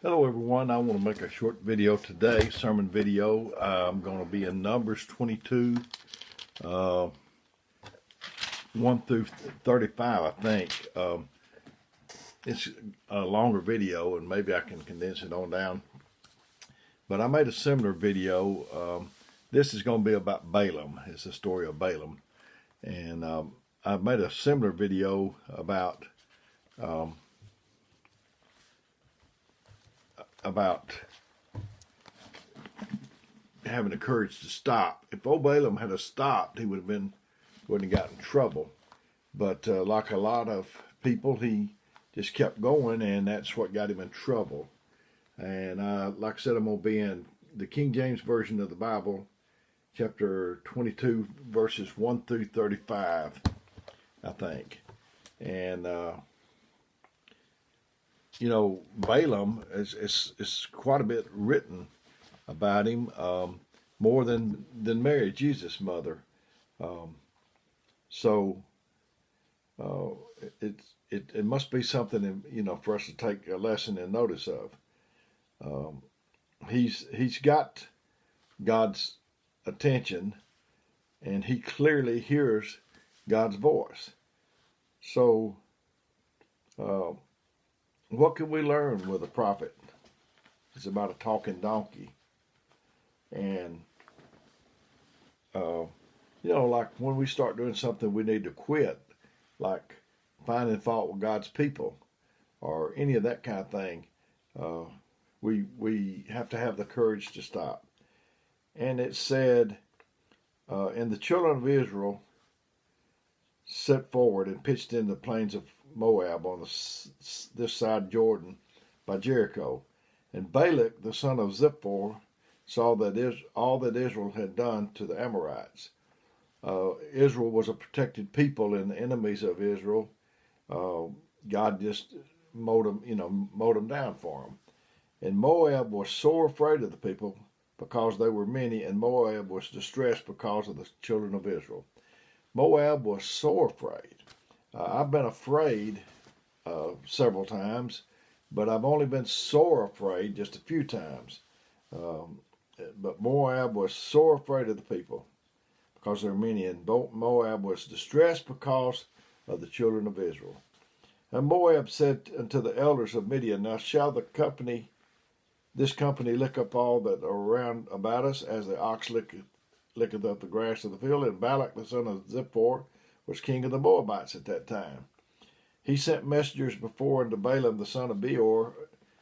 Hello everyone, I want to make a short video today, sermon video. I'm going to be in Numbers 22, 1 through 35, I think. It's a longer video and maybe I can condense it on down. But I made a similar video. This is going to be about Balaam. It's the story of Balaam. And I've made a similar video about having the courage to stop. If old Balaam had stopped, he wouldn't have gotten in trouble. But like a lot of people, he just kept going, and that's what got him in trouble. And like I said, I'm going to be in the King James Version of the Bible, chapter 22, verses 1 through 35, I think. And you know, Balaam is quite a bit written about him, more than Mary, Jesus' mother. So it must be something, you know, for us to take a lesson and notice of. He's got God's attention, and he clearly hears God's voice. So what can we learn with a prophet? It's about a talking donkey. And, you know, like when we start doing something we need to quit, like finding fault with God's people or any of that kind of thing, we have to have the courage to stop. And it said, and the children of Israel set forward and pitched in the plains of Moab on this side Jordan by Jericho. And Balak, the son of Zippor, saw that all that Israel had done to the Amorites. Israel was a protected people, and the enemies of Israel, God just mowed them down for them. And Moab was sore afraid of the people because they were many, and Moab was distressed because of the children of Israel. Moab was sore afraid. I've been afraid several times, but I've only been sore afraid just a few times. But Moab was sore afraid of the people because there were many, and Moab was distressed because of the children of Israel. And Moab said unto the elders of Midian, Now shall this company lick up all that are round about us, as the ox licketh up the grass of the field? And Balak the son of Zippor was king of the Moabites at that time. He sent messengers before unto Balaam the son of Beor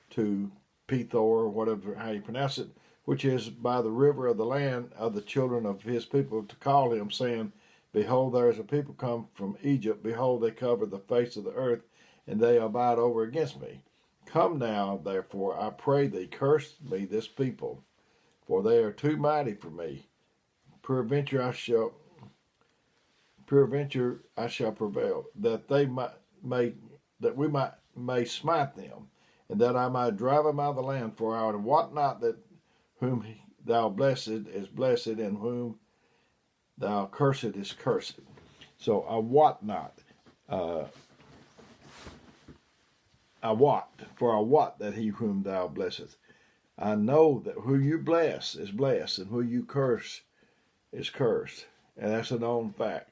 to Pethor, whatever how you pronounce it, which is by the river of the land of the children of his people, to call him, saying, Behold, there is a people come from Egypt. Behold, they cover the face of the earth, and they abide over against me. Come now, therefore, I pray thee, curse me this people, for they are too mighty for me. Peradventure I shall prevail, that we may smite them, and that I might drive them out of the land. For I wot not that whom thou blessed is blessed, and whom thou cursed is cursed. So I wot not. I wot that he whom thou blesseth. I know that who you bless is blessed, and who you curse is cursed. And that's a known fact.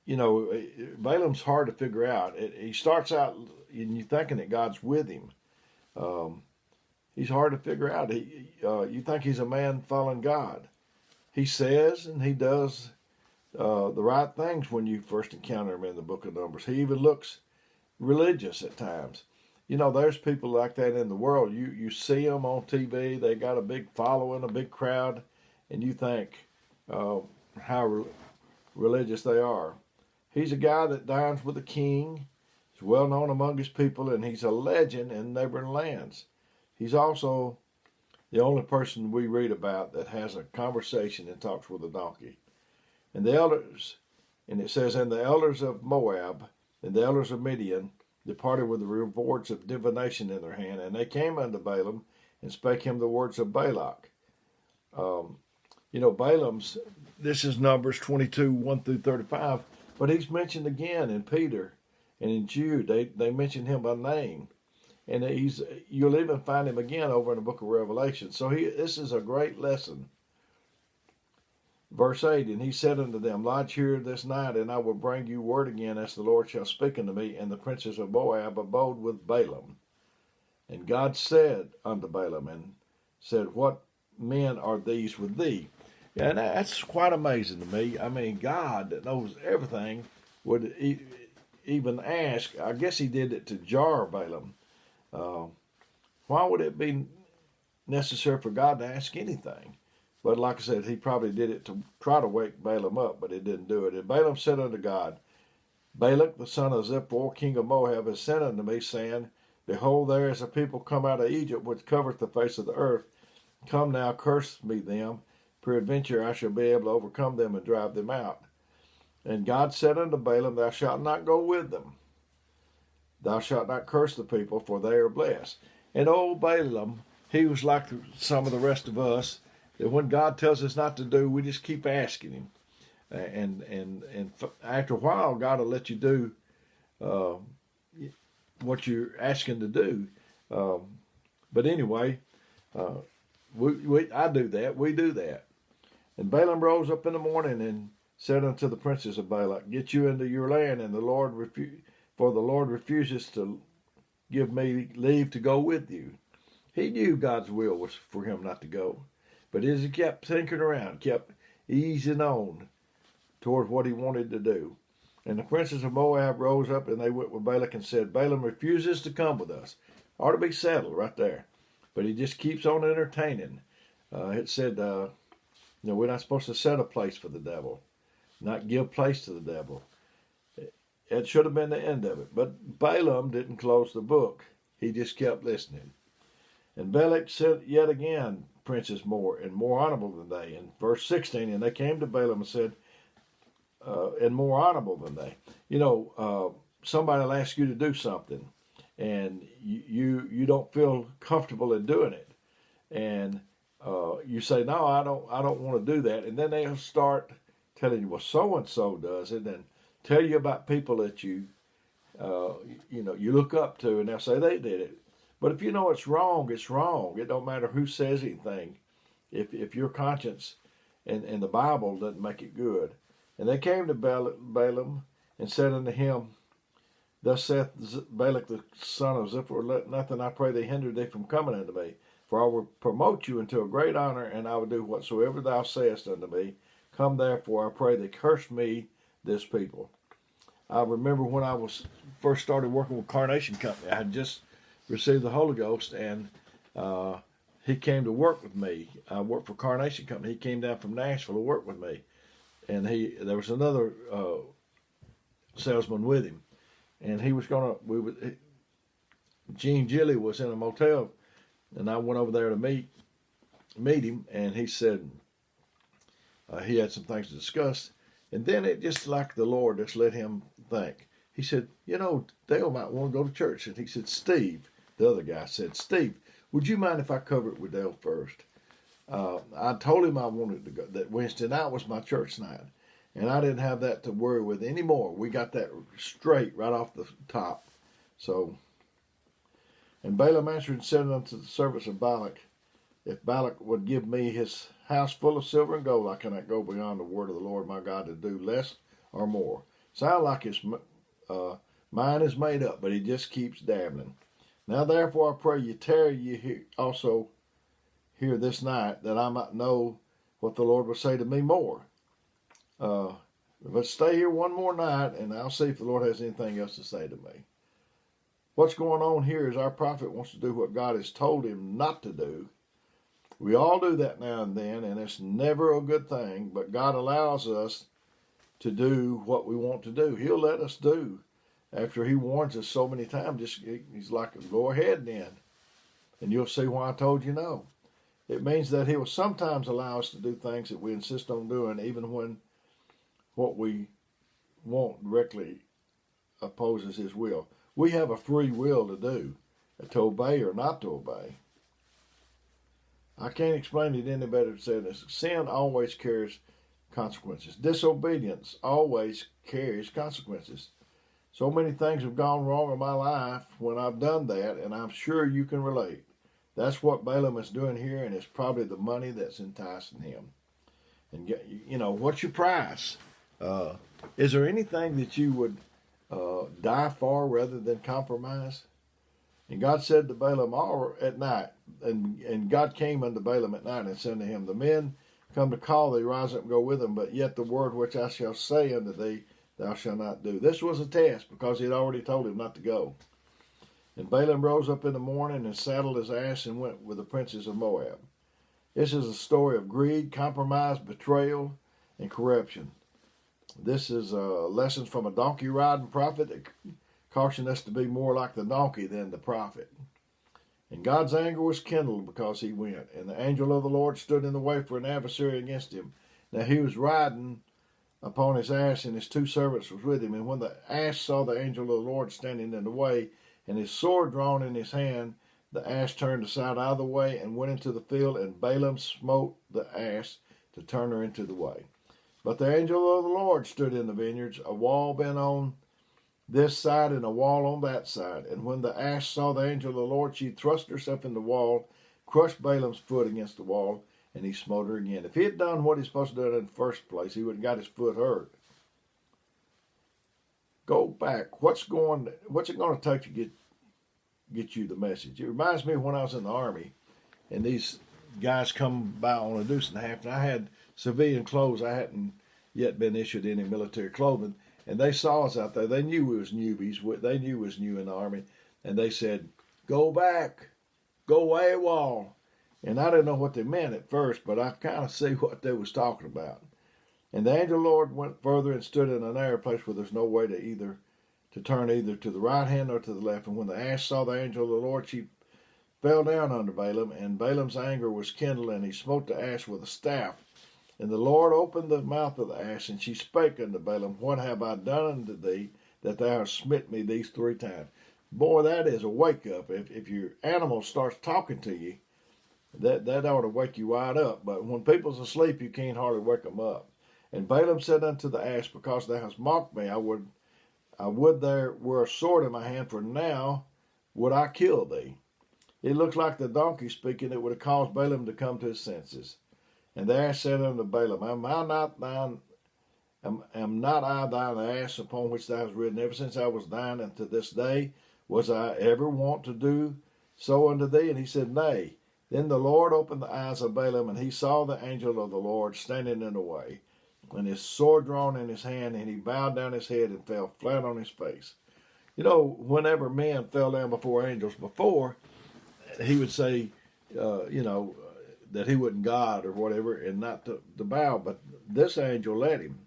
You know, Balaam's hard to figure out. He starts out, and you're thinking that God's with him. He's hard to figure out. You think he's a man following God. He says and he does the right things when you first encounter him in the book of Numbers. He even looks religious at times. You know, there's people like that in the world. You see them on TV. They got a big following, a big crowd, and you think how religious they are. He's a guy that dines with the king. He's well known among his people, and he's a legend in neighboring lands. He's also the only person we read about that has a conversation and talks with a donkey. And the elders, and it says, and the elders of Moab and the elders of Midian departed with the rewards of divination in their hand, and they came unto Balaam and spake him the words of Balak. You know, this is Numbers 22, 1 through 35, but he's mentioned again in Peter And in Jude, they mention him by name. And you'll even find him again over in the book of Revelation. So this is a great lesson. Verse 8, and he said unto them, lodge here this night, and I will bring you word again, as the Lord shall speak unto me. And the princes of Moab abode with Balaam. And God said unto Balaam, and said, what men are these with thee? Yeah, and that's quite amazing to me. I mean, God that knows everything would even ask. I guess he did it to jar Balaam. Why would it be necessary for God to ask anything? But like I said, he probably did it to try to wake Balaam up, but he didn't do it. And Balaam said unto God, Balak, the son of Zippor, king of Moab, has sent unto me, saying, behold, there is a people come out of Egypt, which covereth the face of the earth. Come now, curse me them. Peradventure I shall be able to overcome them and drive them out. And God said unto Balaam, thou shalt not go with them. Thou shalt not curse the people, for they are blessed. And old Balaam, he was like some of the rest of us, that when God tells us not to do, we just keep asking him. And after a while, God will let you do what you're asking to do. But anyway, I do that. We do that. And Balaam rose up in the morning and said unto the princes of Balak, get you into your land, and for the Lord refuses to give me leave to go with you. He knew God's will was for him not to go. But as he kept thinking around, kept easing on toward what he wanted to do. And the princes of Moab rose up, and they went with Balak and said, Balaam refuses to come with us. Ought to be settled right there. But he just keeps on entertaining. It said, we're not supposed to set a place for the devil, not give place to the devil. It should have been the end of it. But Balaam didn't close the book. He just kept listening. And Balak said yet again, princes more and more honorable than they. In verse 16, and they came to Balaam and said, and more honorable than they. Somebody will ask you to do something, and you don't feel comfortable in doing it. And you say, no, I don't want to do that. And then they'll start telling you, well, so-and-so does it, and tell you about people that you look up to, and they'll say they did it. But if you know it's wrong, it's wrong. It don't matter who says anything. If your conscience and the Bible doesn't make it good. And they came to Balaam and said unto him, thus saith Balak the son of Zippor, let nothing, I pray thee, hinder thee from coming unto me. For I will promote you into a great honor, and I will do whatsoever thou sayest unto me. Come therefore, I pray thee, curse me this people. I remember when I first started working with Carnation Company, I had just received the Holy Ghost, and he came to work with me. I worked for Carnation Company. He came down from Nashville to work with me. And there was another salesman with him. And he was Gene Gilly was in a motel, and I went over there to meet him, and he said he had some things to discuss. And then it just like the Lord just let him think. He said, Dale might want to go to church. And he said, Steve, the other guy said, Steve, would you mind if I cover it with Dale first? I told him I wanted to go, that Wednesday night was my church night. And I didn't have that to worry with anymore. We got that straight right off the top. So, and Balaam answered and said unto the servants of Balak, if Balak would give me his house full of silver and gold, I cannot go beyond the word of the Lord my God to do less or more. Sound like his mind is made up, but he just keeps dabbling. Now therefore I pray you tarry ye also here this night, that I might know what the Lord will say to me more. But stay here one more night, and I'll see if the Lord has anything else to say to me. What's going on here is our prophet wants to do what God has told him not to do. We all do that now and then, and it's never a good thing, but God allows us to do what we want to do. He'll let us do. After he warns us so many times, he's like, go ahead then, and you'll see why I told you no. It means that he will sometimes allow us to do things that we insist on doing, even when what we want directly opposes his will. We have a free will to do, to obey or not to obey. I can't explain it any better than saying this. Sin always carries consequences. Disobedience always carries consequences. So many things have gone wrong in my life when I've done that, and I'm sure you can relate. That's what Balaam is doing here, and it's probably the money that's enticing him. And what's your price? Uh, is there anything that you would die for rather than compromise? And God said to Balaam all at night, and God came unto Balaam at night and said to him, the men come to call thee, rise up and go with them, but yet the word which I shall say unto thee, thou shalt not do. This was a test because he had already told him not to go. And Balaam rose up in the morning and saddled his ass and went with the princes of Moab. This is a story of greed, compromise, betrayal, and corruption. This is lessons from a donkey riding prophet that caution us to be more like the donkey than the prophet. And God's anger was kindled because he went. And the angel of the Lord stood in the way for an adversary against him. Now he was riding upon his ass, and his two servants was with him. And when the ass saw the angel of the Lord standing in the way, and his sword drawn in his hand, the ass turned aside out of the way and went into the field, and Balaam smote the ass to turn her into the way. But the angel of the Lord stood in the vineyards, a wall bent on this side and a wall on that side. And when the ass saw the angel of the Lord, she thrust herself in the wall, crushed Balaam's foot against the wall, and he smote her again. If he had done what he's supposed to do in the first place, he would have got his foot hurt. Go back. What's it going to take to get you the message? It reminds me of when I was in the Army, and these guys come by on a deuce and a half, and I had civilian clothes. I hadn't yet been issued any military clothing, and they saw us out there. They knew we was newbies. They knew we was new in the Army, and they said, "Go back, go AWOL." And I didn't know what they meant at first, but I kind of see what they was talking about. And the angel of the Lord went further and stood in a narrow place where there's no way to turn either to the right hand or to the left. And when the ass saw the angel of the Lord, she fell down under Balaam, and Balaam's anger was kindled, and he smote the ass with a staff. And the Lord opened the mouth of the ass, and she spake unto Balaam, What have I done unto thee, that thou hast smit me these 3 times? Boy, that is a wake-up. If your animal starts talking to you, that ought to wake you wide up. But when people's asleep, you can't hardly wake them up. And Balaam said unto the ass, Because thou hast mocked me, I would there were a sword in my hand, for now would I kill thee. It looked like the donkey speaking. It would have caused Balaam to come to his senses. And the ass said unto Balaam, Am not I thine ass upon which thou hast ridden ever since I was thine unto this day? Was I ever wont to do so unto thee? And he said, Nay. Then the Lord opened the eyes of Balaam, and he saw the angel of the Lord standing in the way, and his sword drawn in his hand, and he bowed down his head and fell flat on his face. You know, whenever men fell down before angels before, he would say, that he wasn't God or whatever, and not to bow. But this angel let him.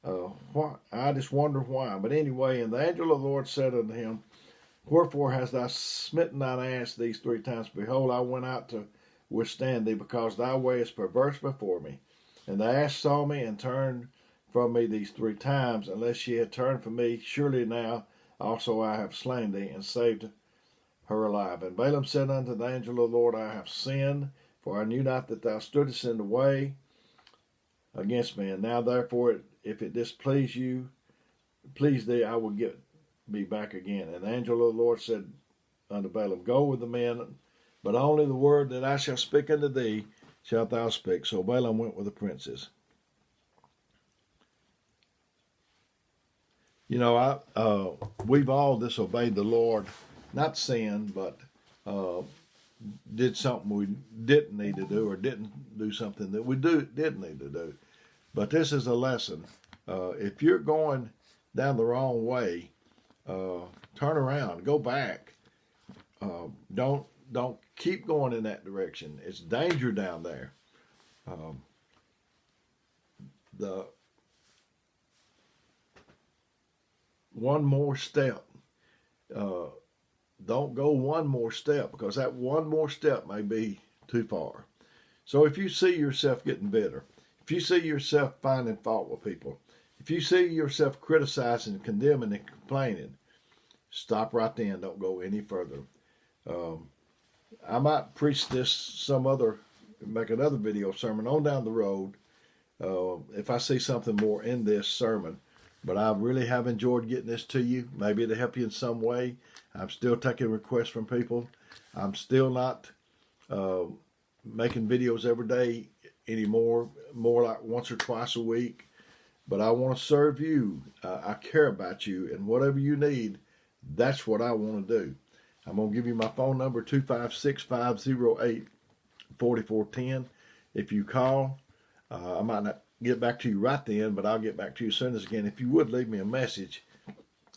I just wonder why. But anyway, and the angel of the Lord said unto him, Wherefore hast thou smitten thine ass these 3 times? Behold, I went out to withstand thee, because thy way is perverse before me. And the ass saw me and turned from me these 3 times. Unless she had turned from me, surely now also I have slain thee, and saved her alive. And Balaam said unto the angel of the Lord, I have sinned, for I knew not that thou stoodest in the way against me. And now therefore, if it displease thee, I will get me back again. And the angel of the Lord said unto Balaam, Go with the men, but only the word that I shall speak unto thee shalt thou speak. So Balaam went with the princes. You know, we've all disobeyed the Lord, not sinned, but did something we didn't need to do, or didn't do something that we did need to do. But this is a lesson. If you're going down the wrong way, turn around, go back. Don't keep going in that direction. It's danger down there. The one more step. Don't go one more step, because that one more step may be too far. So if you see yourself getting bitter, if you see yourself finding fault with people, if you see yourself criticizing, condemning, and complaining, stop right then. Don't go any further. I might preach this make another video sermon on down the road if I see something more in this sermon. But I really have enjoyed getting this to you. Maybe it'll help you in some way. I'm still taking requests from people. I'm still not making videos every day anymore, more like once or twice a week. But I want to serve you. I care about you, and whatever you need, that's what I want to do. I'm going to give you my phone number, 256-508-4410. If you call, I might not get back to you right then, but I'll get back to you as soon as again. If you would leave me a message,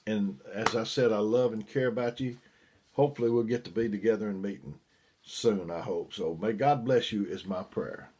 and as I said, I love and care about you. Hopefully we'll get to be together and meeting soon, I hope. So may God bless you is my prayer.